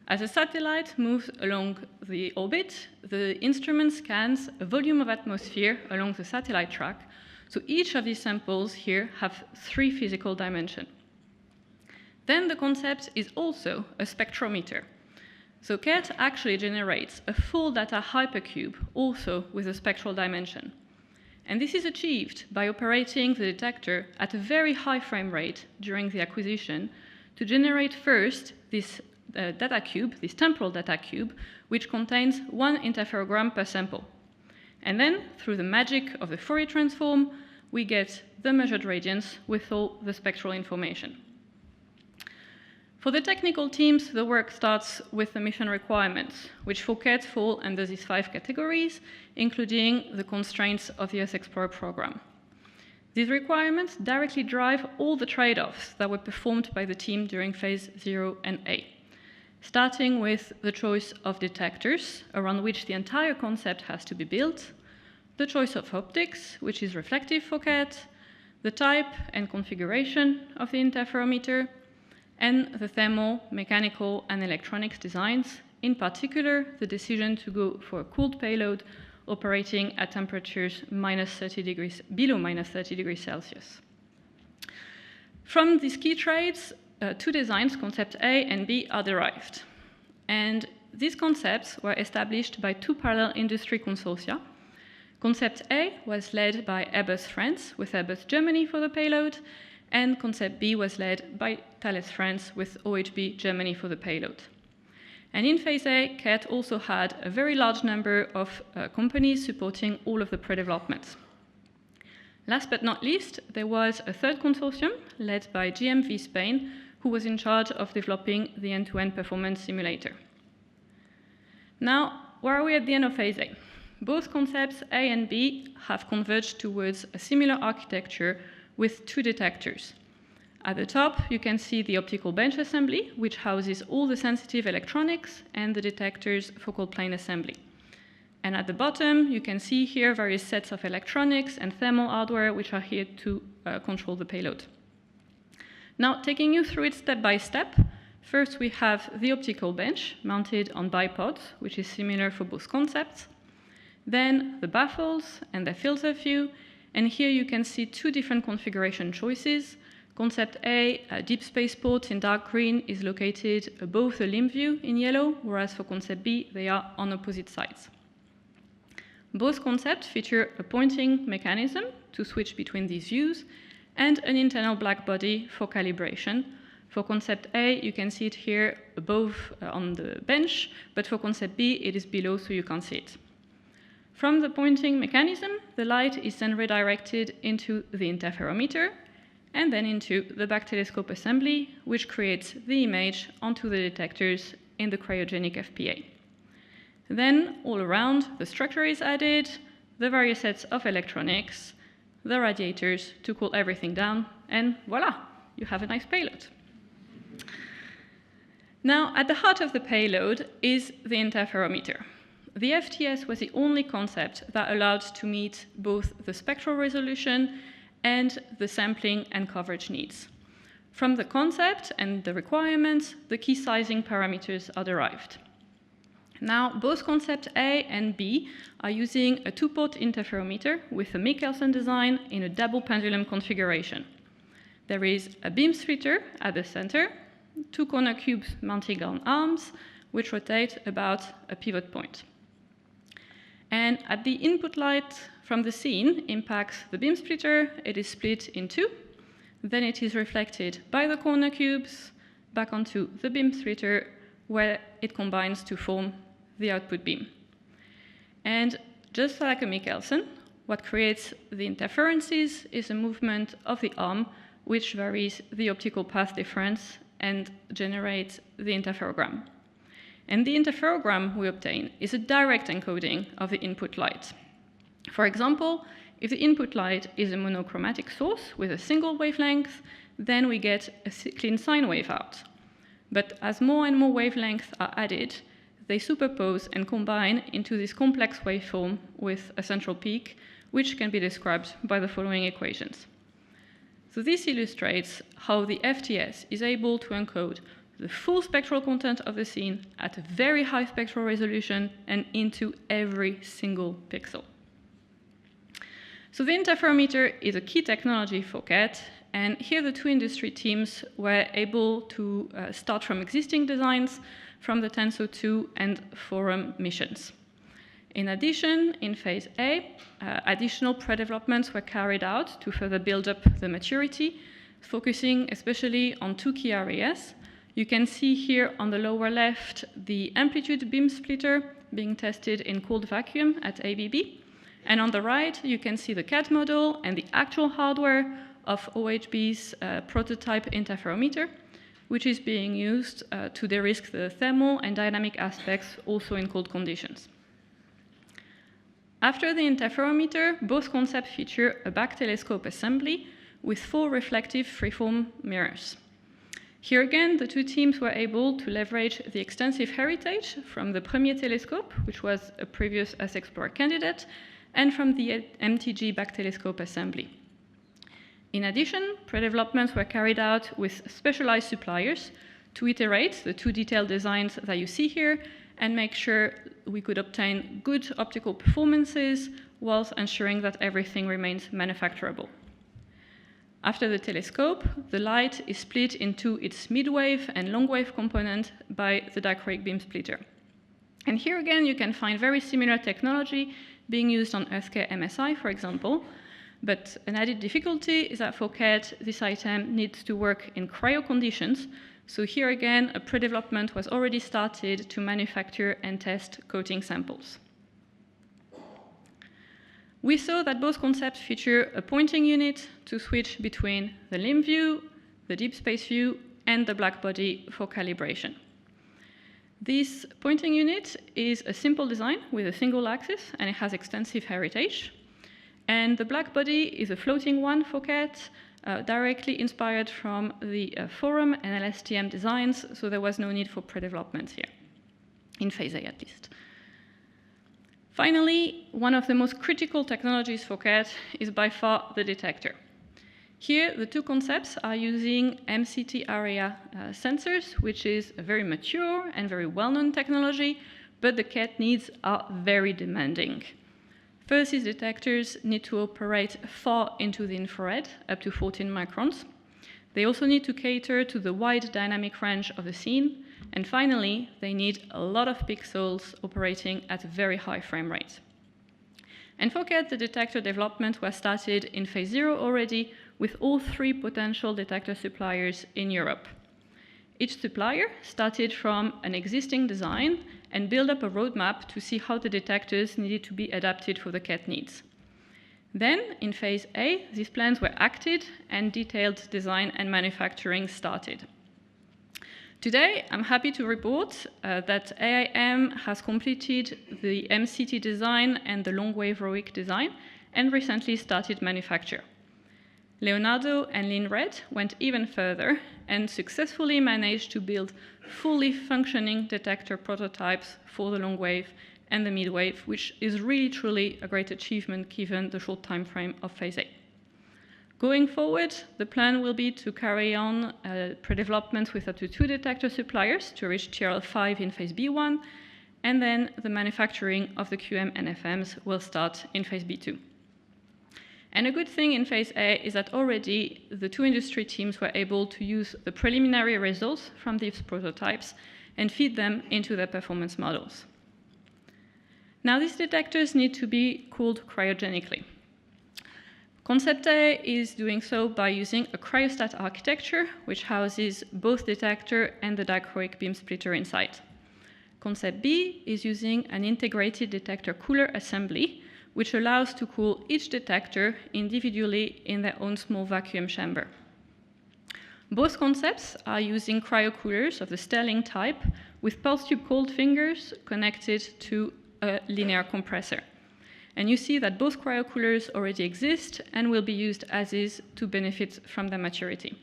As a satellite moves along the orbit, the instrument scans a volume of atmosphere along the satellite track, so each of these samples here have 3 physical dimensions. Then the concept is also a spectrometer. So CAIRT actually generates a full data hypercube also with a spectral dimension. And this is achieved by operating the detector at a very high frame rate during the acquisition to generate first this data cube, this temporal data cube, which contains 1 interferogram per sample. And then, through the magic of the Fourier transform, we get the measured radiance with all the spectral information. For the technical teams, the work starts with the mission requirements, which for CAIRT fall under these 5 categories, including the constraints of the Earth Explorer program. These requirements directly drive all the trade-offs that were performed by the team during phase 0 and A, starting with the choice of detectors, around which the entire concept has to be built, the choice of optics, which is reflective for CAIRT, the type and configuration of the interferometer, and the thermal, mechanical, and electronics designs, in particular, the decision to go for a cooled payload operating at temperatures below minus 30 degrees Celsius. From these key traits, 2 designs, concept A and B, are derived. And these concepts were established by 2 parallel industry consortia. Concept A was led by Airbus France, with Airbus Germany for the payload, and concept B was led by Thales France with OHB Germany for the payload. And in phase A, CAIRT also had a very large number of companies supporting all of the pre-developments. Last but not least, there was a 3rd consortium led by GMV Spain, who was in charge of developing the end-to-end performance simulator. Now, where are we at the end of phase A? Both concepts A and B have converged towards a similar architecture with 2 detectors. At the top, you can see the optical bench assembly, which houses all the sensitive electronics and the detector's focal plane assembly. And at the bottom, you can see here various sets of electronics and thermal hardware, which are here to control the payload. Now, taking you through it step by step, first we have the optical bench mounted on bipods, which is similar for both concepts. Then the baffles and the fields of view. And here you can see 2 different configuration choices. Concept A, a deep spaceport in dark green, is located above the limb view in yellow, whereas for concept B, they are on opposite sides. Both concepts feature a pointing mechanism to switch between these views and an internal black body for calibration. For concept A, you can see it here above on the bench, but for concept B, it is below, so you can't see it. From the pointing mechanism, the light is then redirected into the interferometer and then into the back telescope assembly, which creates the image onto the detectors in the cryogenic FPA. Then, all around, the structure is added, the various sets of electronics, the radiators to cool everything down, and voila, you have a nice payload. Now, at the heart of the payload is the interferometer. The FTS was the only concept that allowed to meet both the spectral resolution and the sampling and coverage needs. From the concept and the requirements, the key sizing parameters are derived. Now, both concept A and B are using a two-port interferometer with a Michelson design in a double pendulum configuration. There is a beam splitter at the center, two corner cubes mounting on arms, which rotate about a pivot point. And at the input light from the scene impacts the beam splitter, it is split in two. Then it is reflected by the corner cubes back onto the beam splitter, where it combines to form the output beam. And just like a Michelson, what creates the interferences is a movement of the arm, which varies the optical path difference and generates the interferogram. And the interferogram we obtain is a direct encoding of the input light. For example, if the input light is a monochromatic source with a single wavelength, then we get a clean sine wave out. But as more and more wavelengths are added, they superpose and combine into this complex waveform with a central peak, which can be described by the following equations. So this illustrates how the FTS is able to encode the full spectral content of the scene at a very high spectral resolution and into every single pixel. So the interferometer is a key technology for CAIRT, and here the two industry teams were able to start from existing designs from the TENSO 2 and Forum missions. In addition, in phase A, additional pre-developments were carried out to further build up the maturity, focusing especially on two key areas. You can see here on the lower left the amplitude beam splitter being tested in cold vacuum at ABB. And on the right, you can see the CAD model and the actual hardware of OHB's prototype interferometer, which is being used to de-risk the thermal and dynamic aspects also in cold conditions. After the interferometer, both concepts feature a back telescope assembly with 4 reflective freeform mirrors. Here again, the two teams were able to leverage the extensive heritage from the Premier telescope, which was a previous S-Explorer candidate, and from the MTG back telescope assembly. In addition, pre-developments were carried out with specialized suppliers to iterate the two detailed designs that you see here and make sure we could obtain good optical performances whilst ensuring that everything remains manufacturable. After the telescope, the light is split into its mid-wave and long-wave component by the dichroic beam splitter. And here again, you can find very similar technology being used on EarthCare MSI, for example. But an added difficulty is that for CAIRT, this item needs to work in cryo conditions. So here again, a pre-development was already started to manufacture and test coating samples. We saw that both concepts feature a pointing unit to switch between the limb view, the deep space view, and the black body for calibration. This pointing unit is a simple design with a single axis, and it has extensive heritage. And the black body is a floating one for CAIRT, directly inspired from the Forum and LSTM designs, so there was no need for pre-development here, in phase A at least. Finally, one of the most critical technologies for CAIRT is by far the detector. Here, the two concepts are using MCT area sensors, which is a very mature and very well-known technology, but the CAIRT needs are very demanding. First, these detectors need to operate far into the infrared, up to 14 microns. They also need to cater to the wide dynamic range of the scene. And finally, they need a lot of pixels operating at a very high frame rate. And for CAIRT, the detector development was started in phase 0 already, with all 3 potential detector suppliers in Europe. Each supplier started from an existing design and built up a roadmap to see how the detectors needed to be adapted for the CAIRT needs. Then, in phase A, these plans were acted and detailed design and manufacturing started. Today, I'm happy to report that AIM has completed the MCT design and the long-wave ROIC design and recently started manufacture. Leonardo and Lin-Red went even further and successfully managed to build fully functioning detector prototypes for the long wave and the mid wave, which is really truly a great achievement given the short time frame of phase A. Going forward, the plan will be to carry on pre-development with up to 2 detector suppliers to reach TRL5 in phase B1, and then the manufacturing of the QM and FMs will start in phase B2. And a good thing in phase A is that already the 2 industry teams were able to use the preliminary results from these prototypes and feed them into their performance models. Now, these detectors need to be cooled cryogenically. Concept A is doing so by using a cryostat architecture, which houses both detector and the dichroic beam splitter inside. Concept B is using an integrated detector cooler assembly, which allows to cool each detector individually in their own small vacuum chamber. Both concepts are using cryocoolers of the Stirling type with pulse tube cold fingers connected to a linear compressor. And you see that both cryocoolers already exist and will be used as is to benefit from their maturity.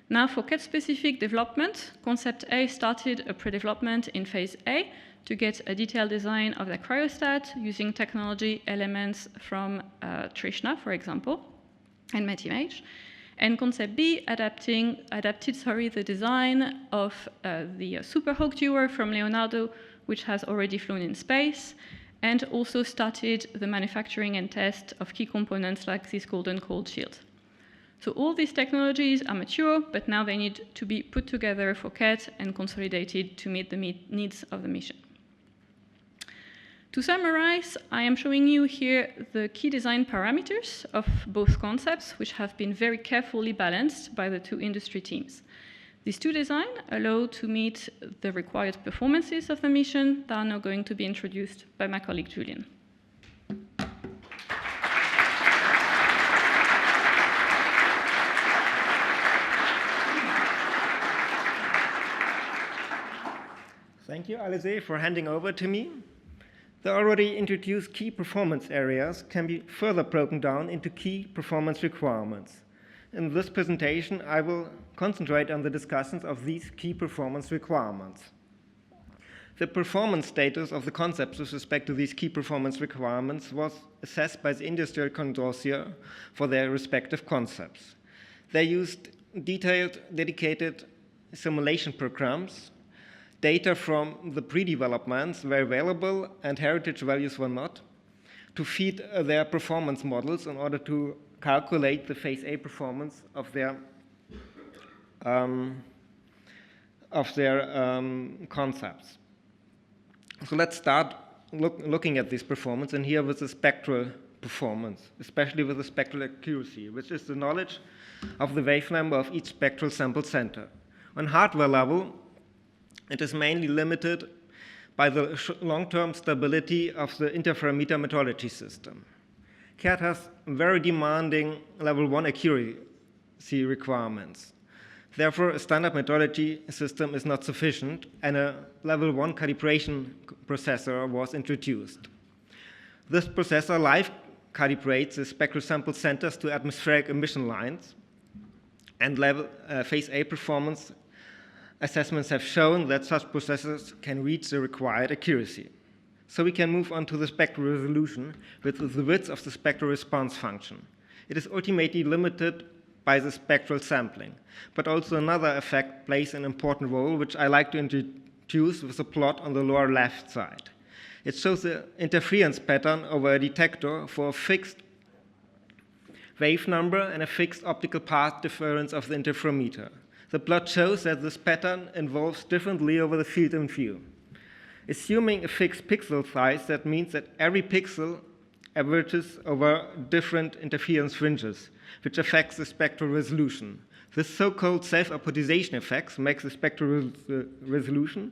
Now, for CAIRT-specific development, Concept A started a pre-development in phase A to get a detailed design of their cryostat using technology elements from Trishna, for example, and MetImage. And Concept B adapted the design of the Superhawk Viewer from Leonardo, which has already flown in space, and also started the manufacturing and test of key components like this golden cold shield. So all these technologies are mature, but now they need to be put together for CAIRT and consolidated to meet the needs of the mission. To summarize, I am showing you here the key design parameters of both concepts, which have been very carefully balanced by the 2 industry teams. These 2 designs allow to meet the required performances of the mission that are now going to be introduced by my colleague Julian.
Thank you, Alice, for handing over to me. The already introduced key performance areas can be further broken down into key performance requirements. In this presentation, I will concentrate on the discussions of these key performance requirements. The performance status of the concepts with respect to these key performance requirements was assessed by the industrial consortia for their respective concepts. They used detailed, dedicated simulation programs. Data from the pre-developments were available and heritage values were not, to feed their performance models in order to calculate the phase A performance of their concepts. So let's start looking at this performance, and here with the spectral performance, especially with the spectral accuracy, which is the knowledge of the wave number of each spectral sample center. On hardware level, it is mainly limited by the long-term stability of the interferometer metrology system. CAIRT has very demanding level 1 accuracy requirements. Therefore, a standard metrology system is not sufficient, and a level 1 calibration processor was introduced. This processor live calibrates the spectral sample centers to atmospheric emission lines, and phase A performance assessments have shown that such processors can reach the required accuracy. So we can move on to the spectral resolution, which is the width of the spectral response function. It is ultimately limited by the spectral sampling, but also another effect plays an important role, which I like to introduce with a plot on the lower left side. It shows the interference pattern over a detector for a fixed wave number and a fixed optical path difference of the interferometer. The plot shows that this pattern evolves differently over the field in view. Assuming a fixed pixel size, that means that every pixel averages over different interference fringes, which affects the spectral resolution. This so-called self-apodization effect makes the spectral resolution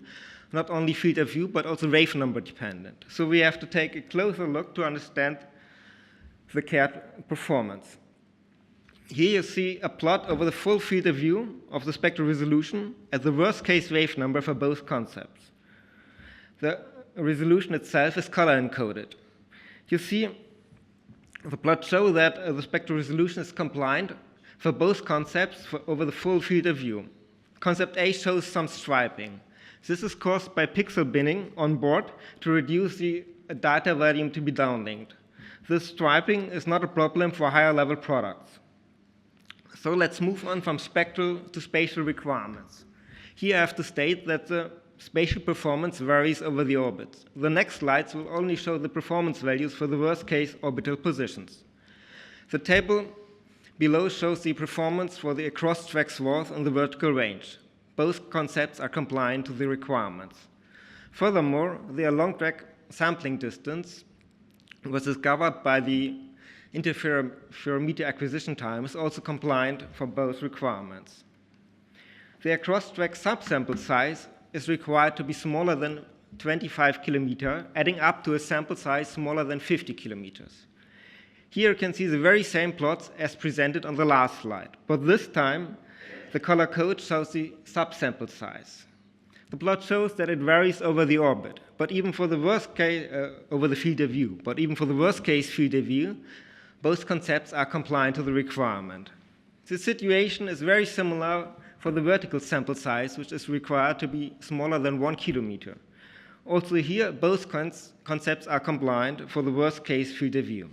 not only field of view, but also wave number dependent. So we have to take a closer look to understand the CAIRT performance. Here you see a plot over the full field of view of the spectral resolution at the worst case wave number for both concepts. The resolution itself is color encoded. You see The plot shows that the spectral resolution is compliant for both concepts over the full field of view. Concept A shows some striping. This is caused by pixel binning on board to reduce the data volume to be downlinked. This striping is not a problem for higher level products. So let's move on from spectral to spatial requirements. Here I have to state that the spatial performance varies over the orbits. The next slides will only show the performance values for the worst case orbital positions. The table below shows the performance for the across-track swath and the vertical range. Both concepts are compliant to the requirements. Furthermore, the long-track sampling distance was discovered by the interferometer acquisition time is also compliant for both requirements. The across-track subsample size is required to be smaller than 25 kilometers, adding up to a sample size smaller than 50 kilometers. Here you can see the very same plots as presented on the last slide, but this time the color code shows the subsample size. The plot shows that it varies over the orbit, but even for the worst case over the field of view. But even for the worst case field of view, both concepts are compliant to the requirement. The situation is very similar for the vertical sample size, which is required to be smaller than 1 kilometer. Also here, both concepts are compliant for the worst case field of view.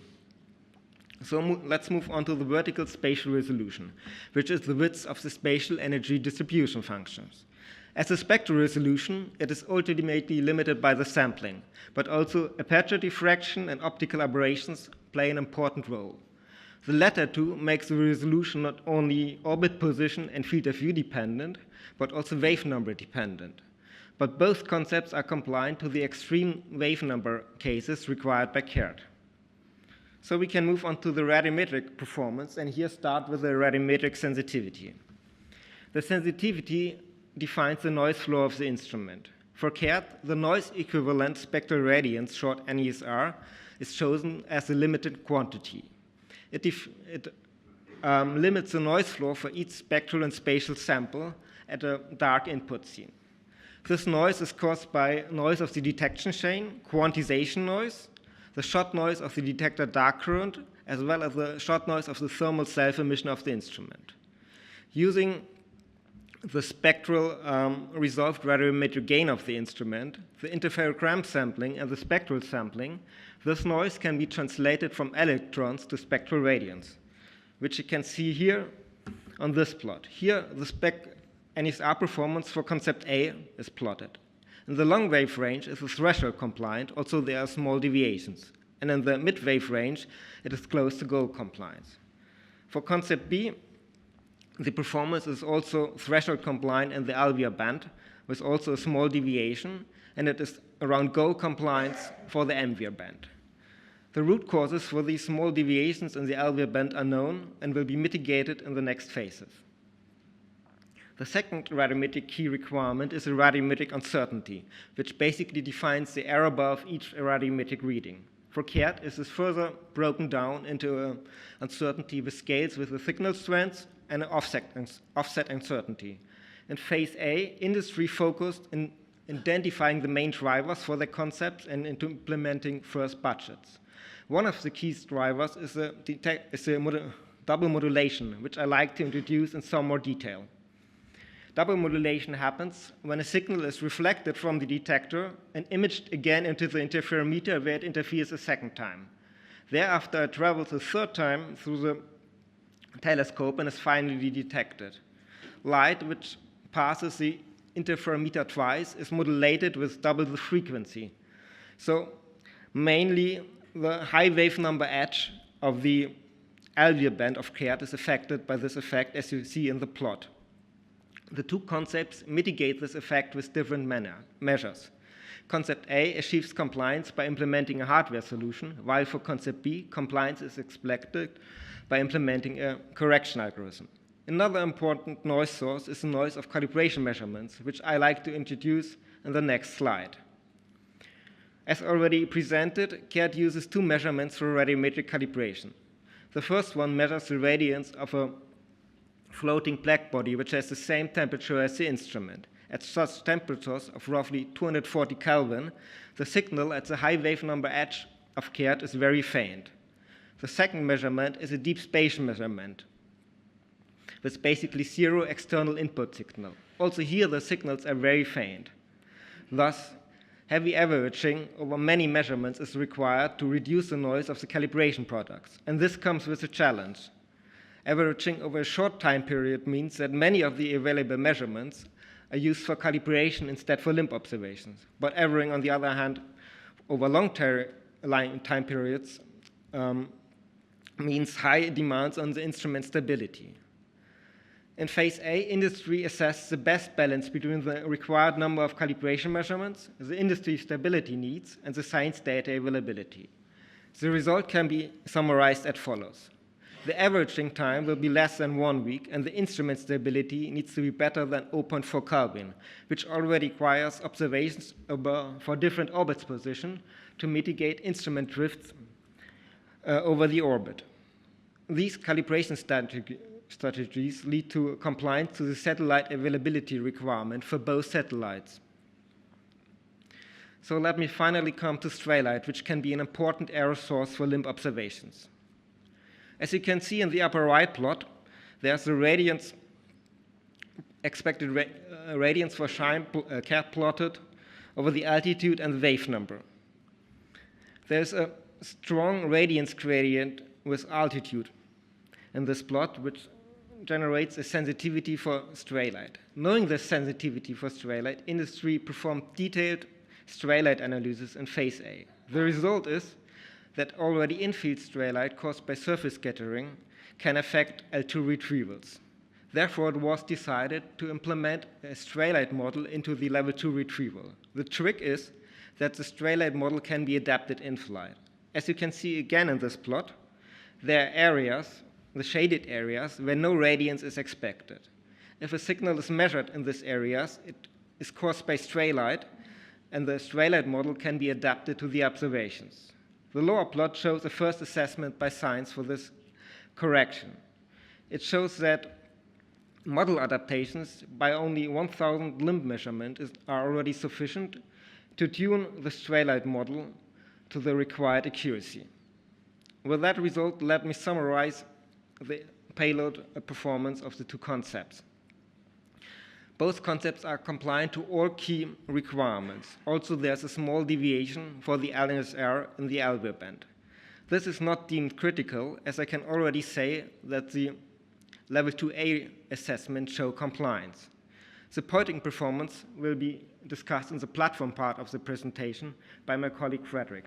So let's move on to the vertical spatial resolution, which is the width of the spatial energy distribution functions. As a spectral resolution, it is ultimately limited by the sampling, but also aperture diffraction and optical aberrations play an important role. The latter two makes the resolution not only orbit position and field of view dependent, but also wave number dependent. But both concepts are compliant to the extreme wave number cases required by CAIRT. So we can move on to the radiometric performance, and here start with the radiometric sensitivity. The sensitivity defines the noise floor of the instrument. For CAIRT, the noise equivalent spectral radiance, short NESR, is chosen as a limited quantity. It limits the noise floor for each spectral and spatial sample at a dark input scene. This noise is caused by noise of the detection chain, quantization noise, the shot noise of the detector dark current, as well as the shot noise of the thermal self-emission of the instrument. Using the spectral resolved radiometric gain of the instrument, the interferogram sampling, and the spectral sampling, this noise can be translated from electrons to spectral radiance, which you can see here on this plot. Here, the NESR performance for concept A is plotted. In the long wave range, it is threshold compliant, also there are small deviations. And in the mid wave range, it is close to goal compliance. For concept B, the performance is also threshold compliant in the alveolar band, with also a small deviation, and it is around goal compliance for the MVR band. The root causes for these small deviations in the alveolar band are known and will be mitigated in the next phases. The second radiometric key requirement is a radiometric uncertainty, which basically defines the error bar of each radiometric reading. For CAIRT, this is further broken down into an uncertainty with scales with the signal strengths and an offset uncertainty. In phase A, industry focused in identifying the main drivers for their concepts and into implementing first budgets. One of the key drivers is a double modulation, which I like to introduce in some more detail. Double modulation happens when a signal is reflected from the detector and imaged again into the interferometer where it interferes a second time. Thereafter, it travels a third time through the telescope and is finally detected. Light, which passes the interferometer twice, is modulated with double the frequency. So mainly the high wave number edge of the alveolar band of CAIRT is affected by this effect, as you see in the plot. The two concepts mitigate this effect with different measures. Concept A achieves compliance by implementing a hardware solution, while for concept B, compliance is expected by implementing a correction algorithm. Another important noise source is the noise of calibration measurements, which I like to introduce in the next slide. As already presented, CAIRT uses two measurements for radiometric calibration. The first one measures the radiance of a floating black body, which has the same temperature as the instrument. At such temperatures of roughly 240 Kelvin, the signal at the high wave number edge of CAIRT is very faint. The second measurement is a deep space measurement with basically 0 external input signal. Also here the signals are very faint. Thus, heavy averaging over many measurements is required to reduce the noise of the calibration products. And this comes with a challenge. Averaging over a short time period means that many of the available measurements are used for calibration instead for limb observations. But averaging, on the other hand, over long time periods means high demands on the instrument stability. In phase A, industry assessed the best balance between the required number of calibration measurements, the industry stability needs, and the science data availability. The result can be summarized as follows. The averaging time will be less than 1 week, and the instrument stability needs to be better than 0.4 Kelvin, which already requires observations for different orbits position to mitigate instrument drifts over the orbit. These calibration strategies lead to compliance to the satellite availability requirement for both satellites. So let me finally come to stray light, which can be an important error source for limb observations. As you can see in the upper right plot, there's the radiance, expected radiance for shine CAIRT plotted over the altitude and wave number. There's a strong radiance gradient with altitude in this plot, which generates a sensitivity for stray light. Knowing this sensitivity for stray light, industry performed detailed stray light analysis in phase A. The result is that already in-field stray light caused by surface scattering can affect L2 retrievals. Therefore, it was decided to implement a stray light model into the level 2 retrieval. The trick is that the stray light model can be adapted in flight. As you can see again in this plot, there are areas, the shaded areas, where no radiance is expected. If a signal is measured in these areas, it is caused by stray light, and the stray light model can be adapted to the observations. The lower plot shows a first assessment by science for this correction. It shows that model adaptations by only 1,000 limb measurements are already sufficient to tune the stray light model to the required accuracy. With that result, let me summarize the payload performance of the two concepts. Both concepts are compliant to all key requirements. Also, there's a small deviation for the LNSR in the LW band. This is not deemed critical, as I can already say that the level 2A assessment show compliance. Supporting performance will be discussed in the platform part of the presentation by my colleague Frederick.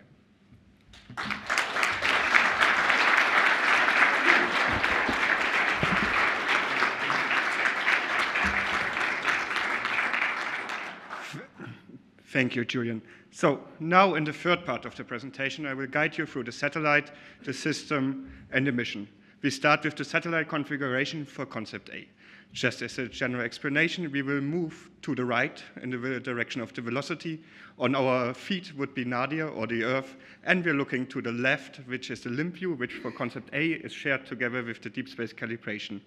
Thank you, Julian. So now in the third part of the presentation, I will guide you through the satellite, the system, and the mission. We start with the satellite configuration for concept A. Just as a general explanation, we will move to the right in the direction of the velocity. On our feet would be Nadia, or the Earth, and we're looking to the left, which is the limb view, which for concept A is shared together with the deep space calibration.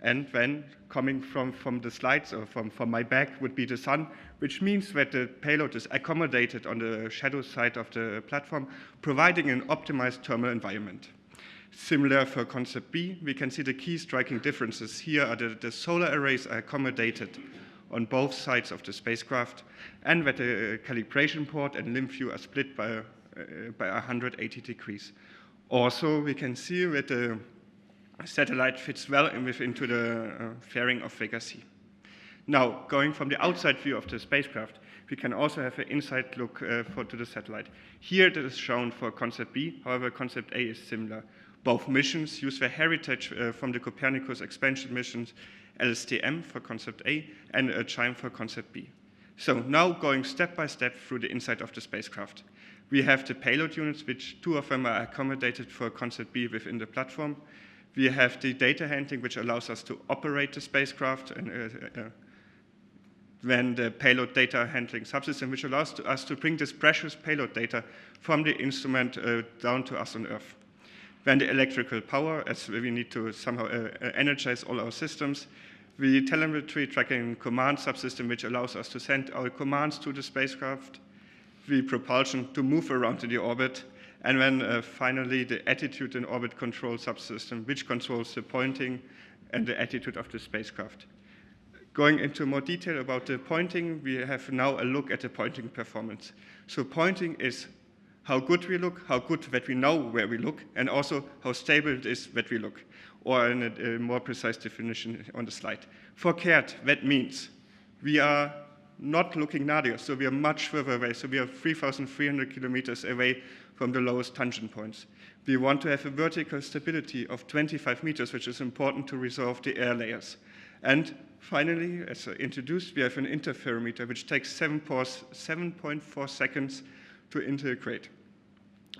And then coming from the slides or from my back would be the sun, which means that the payload is accommodated on the shadow side of the platform, providing an optimized thermal environment. Similar for concept B, we can see the key striking differences here are the solar arrays are accommodated on both sides of the spacecraft, and that the calibration port and limb view are split by 180 degrees. Also, we can see that the satellite fits well into the fairing of Vega C. Now, going from the outside view of the spacecraft, we can also have an inside look to the satellite. Here it is shown for concept B, however, concept A is similar. Both missions use their heritage from the Copernicus expansion missions, LSTM for concept A and CHIME for concept B. So now going step by step through the inside of the spacecraft. We have the payload units, which two of them are accommodated for concept B within the platform. We have the data handling, which allows us to operate the spacecraft, and then the payload data handling subsystem, which allows us to bring this precious payload data from the instrument down to us on Earth. Then the electrical power, as we need to somehow energize all our systems. The telemetry tracking command subsystem, which allows us to send our commands to the spacecraft. The propulsion to move around in the orbit. And then finally, the attitude and orbit control subsystem, which controls the pointing and the attitude of the spacecraft. Going into more detail about the pointing, we have now a look at the pointing performance. So pointing is how good we look, how good that we know where we look, and also how stable it is that we look, or in a more precise definition on the slide. For CAIRT, that means we are not looking nadir, so we are much further away. So we are 3,300 kilometers away from the lowest tangent points. We want to have a vertical stability of 25 meters, which is important to resolve the air layers. And finally, as I introduced, we have an interferometer, which takes 7.4 seconds to integrate.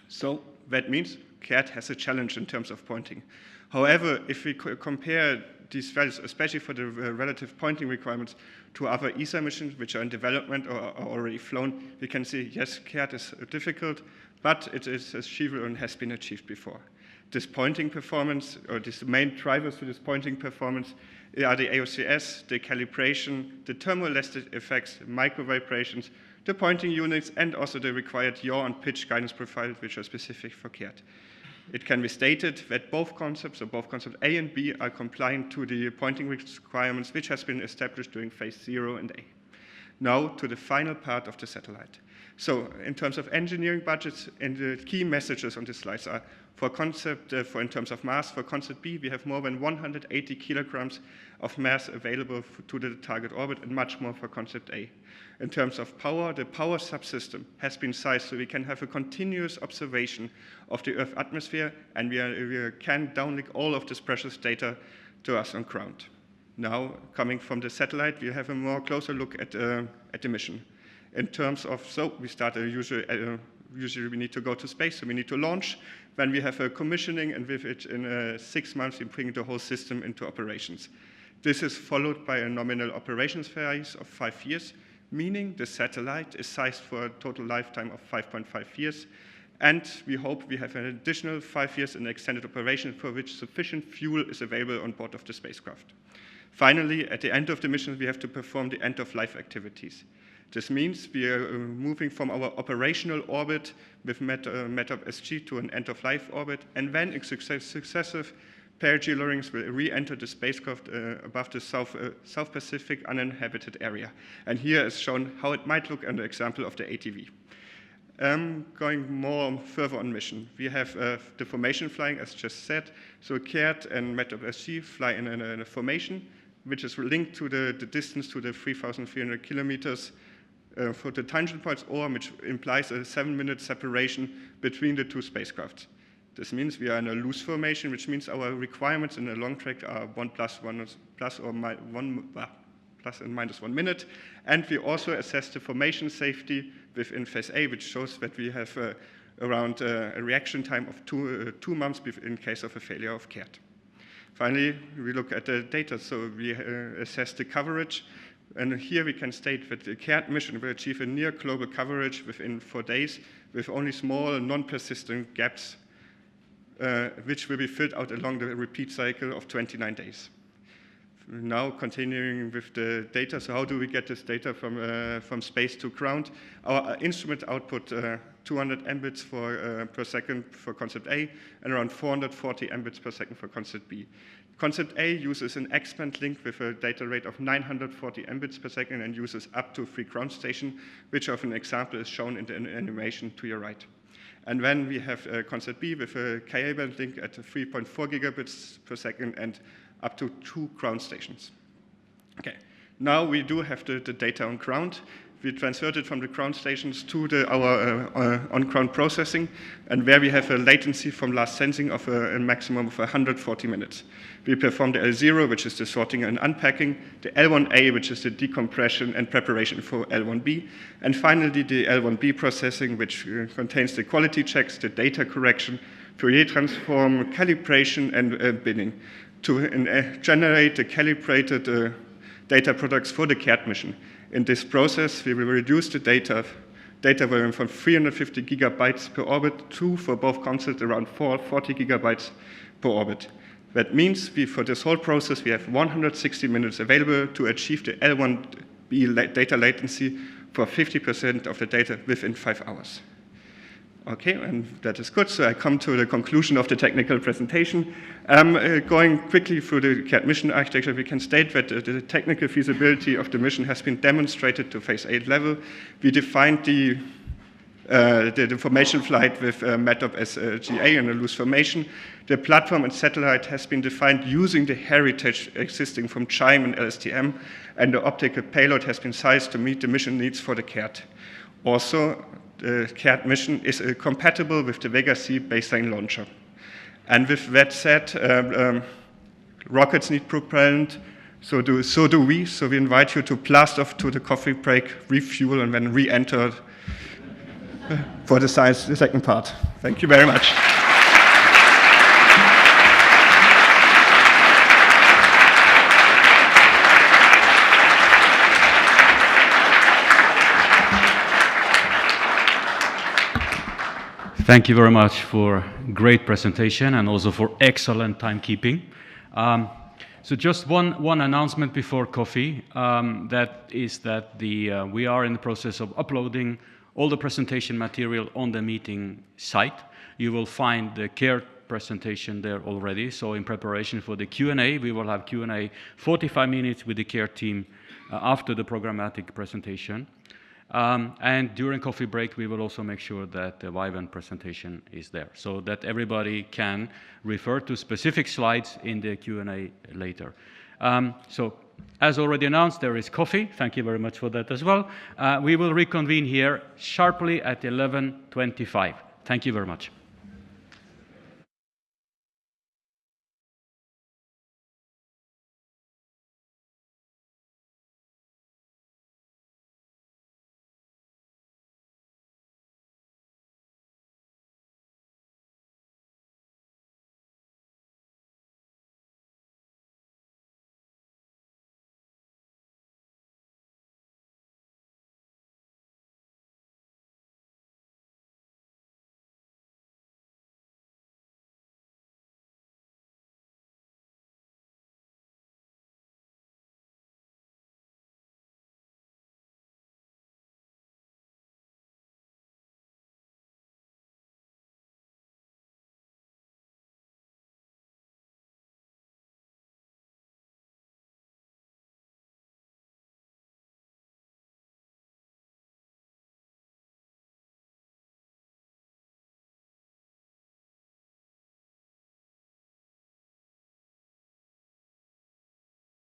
So that means CAIRT has a challenge in terms of pointing. However, if we compare these values, especially for the relative pointing requirements, to other ESA missions which are in development or are already flown, we can see, yes, CAIRT is difficult, but it is achievable and has been achieved before. This pointing performance, or these main drivers for this pointing performance, are the AOCS, the calibration, the thermoelastic effects, micro vibrations, the pointing units, and also the required yaw and pitch guidance profiles, which are specific for CAIRT. It can be stated that both concepts, or both concept A and B, are compliant to the pointing requirements which has been established during phase 0 and A. Now to the final part of the satellite. So in terms of engineering budgets, and the key messages on this slide are, for concept, in terms of mass, for concept B, we have more than 180 kilograms of mass available to the target orbit, and much more for concept A. In terms of power, the power subsystem has been sized so we can have a continuous observation of the Earth atmosphere, and we can downlink all of this precious data to us on ground. Now, coming from the satellite, we have a more closer look at the mission. In terms of, so we start usually we need to go to space, so we need to launch. Then we have a commissioning, and with it in 6 months, we bring the whole system into operations. This is followed by a nominal operations phase of 5 years, meaning the satellite is sized for a total lifetime of 5.5 years. And we hope we have an additional 5 years in extended operation for which sufficient fuel is available on board of the spacecraft. Finally, at the end of the mission, we have to perform the end-of-life activities. This means we are moving from our operational orbit with METOP SG to an end-of-life orbit, and then in successive perigee loadings will re-enter the spacecraft above the South Pacific uninhabited area. And here is shown how it might look in the example of the ATV. Going more further on mission, we have the formation flying, as just said. So CAIRT and METOP SG fly in a formation, which is linked to the distance to the 3,300 kilometers for the tangent points, or which implies a 7-minute separation between the two spacecrafts. This means we are in a loose formation, which means our requirements in the long track are 1 plus and minus 1 minute. And we also assess the formation safety within phase A, which shows that we have around a reaction time of 2 months in case of a failure of CAIRT. Finally, we look at the data, so we assess the coverage. And here we can state that the CAIRT mission will achieve a near global coverage within 4 days with only small non-persistent gaps, which will be filled out along the repeat cycle of 29 days. Now continuing with the data, so how do we get this data from space to ground? Our instrument output 200 mbits per second for concept A, and around 440 mbits per second for concept B. Concept A uses an X-band link with a data rate of 940 mbits per second and uses up to 3 ground stations, which of an example is shown in the animation to your right. And then we have concept B with a Ka-band link at 3.4 gigabits per second and up to 2 ground stations. Okay, now we do have the data on ground. We transferred it from the ground stations to our on-ground processing, and where we have a latency from last sensing of a maximum of 140 minutes. We perform the L0, which is the sorting and unpacking, the L1A, which is the decompression and preparation for L1B, and finally the L1B processing, which contains the quality checks, the data correction, Fourier transform, calibration, and binning to generate the calibrated data products for the CAIRT mission. In this process, we will reduce the data volume from 350 gigabytes per orbit to, for both concepts, around 40 gigabytes per orbit. That means for this whole process, we have 160 minutes available to achieve the L1B data latency for 5050% of the data within 5 hours. Okay, and that is good. So I come to the conclusion of the technical presentation. Going quickly through the CAIRT mission architecture, we can state that the technical feasibility of the mission has been demonstrated to phase 8 level. We defined the formation flight with METOP as GA and a loose formation. The platform and satellite has been defined using the heritage existing from CHIME and LSTM, and the optical payload has been sized to meet the mission needs for the CAIRT. Also, the CAIRT mission is compatible with the Vega C baseline launcher. And with that said, rockets need propellant, so do we. So we invite you to blast off to the coffee break, refuel, and then re-enter for the second part. Thank you very much.
Thank you very much for great presentation and also for excellent timekeeping. So just one announcement before coffee, that is that we are in the process of uploading all the presentation material on the meeting site. You will find the CAIRT presentation there already. So in preparation for the Q&A, we will have Q&A 45 minutes with the CAIRT team after the programmatic presentation. And during coffee break, we will also make sure that the WIVERN presentation is there, so that everybody can refer to specific slides in the Q&A later. So, as already announced, there is coffee. Thank you very much for that as well. We will reconvene here sharply at 11:25. Thank you very much.